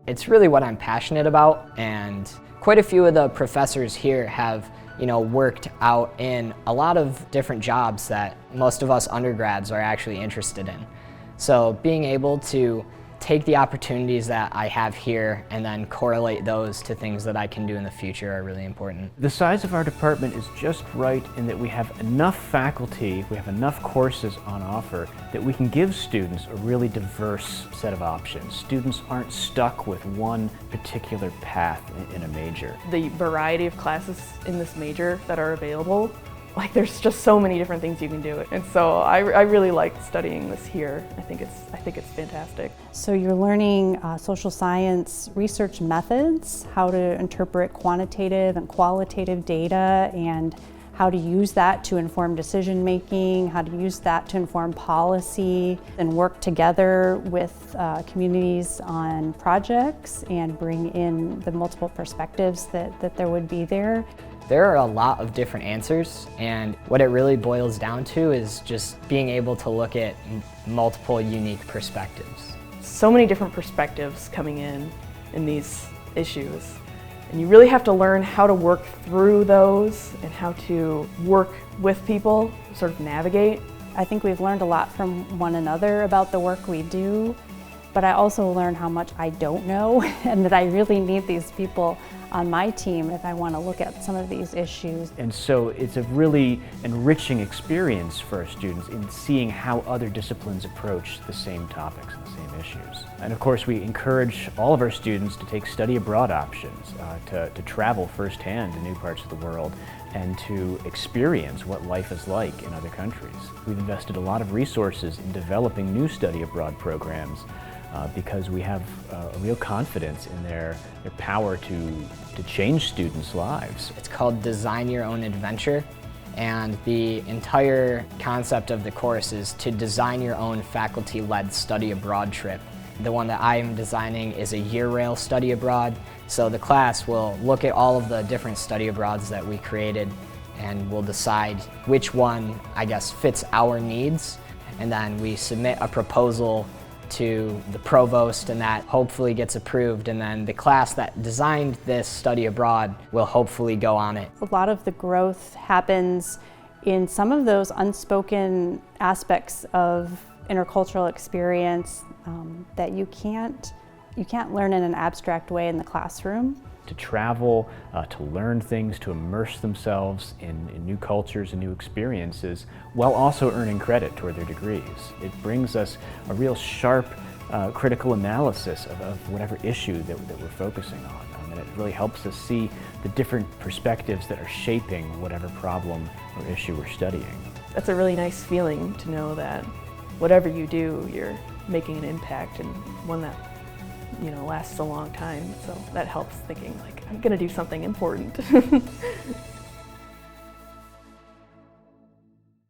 It's really what I'm passionate about, and quite a few of the professors here have worked out in a lot of different jobs that most of us undergrads are actually interested in. So being able to take the opportunities that I have here and then correlate those to things that I can do in the future are really important. The size of our department is just right in that we have enough faculty, we have enough courses on offer that we can give students a really diverse set of options. Students aren't stuck with one particular path in a major. The variety of classes in this major that are available, there's just so many different things you can do. And so I really like studying this here. I think it's fantastic. So you're learning social science research methods, how to interpret quantitative and qualitative data, and how to use that to inform decision making, how to use that to inform policy, and work together with communities on projects and bring in the multiple perspectives that there would be there. There are a lot of different answers, and what it really boils down to is just being able to look at multiple unique perspectives. So many different perspectives coming in these issues, and you really have to learn how to work through those and how to work with people, sort of navigate. I think we've learned a lot from one another about the work we do, but I also learned how much I don't know and that I really need these people on my team if I want to look at some of these issues. And so it's a really enriching experience for our students in seeing how other disciplines approach the same topics and the same issues. And of course we encourage all of our students to take study abroad options, to travel firsthand to new parts of the world and to experience what life is like in other countries. We've invested a lot of resources in developing new study abroad programs because we have a real confidence in their power to change students' lives. It's called Design Your Own Adventure, and the entire concept of the course is to design your own faculty-led study abroad trip. The one that I am designing is a year-rail study abroad, so the class will look at all of the different study abroads that we created and we'll decide which one, fits our needs, and then we submit a proposal to the provost, and that hopefully gets approved, and then the class that designed this study abroad will hopefully go on it. A lot of the growth happens in some of those unspoken aspects of intercultural experience that you can't learn in an abstract way in the classroom. To travel, to learn things, to immerse themselves in new cultures and new experiences, while also earning credit toward their degrees. It brings us a real sharp critical analysis of whatever issue that we're focusing on. And it really helps us see the different perspectives that are shaping whatever problem or issue we're studying. That's a really nice feeling to know that whatever you do, you're making an impact, and one that lasts a long time. So that helps thinking I'm gonna do something important.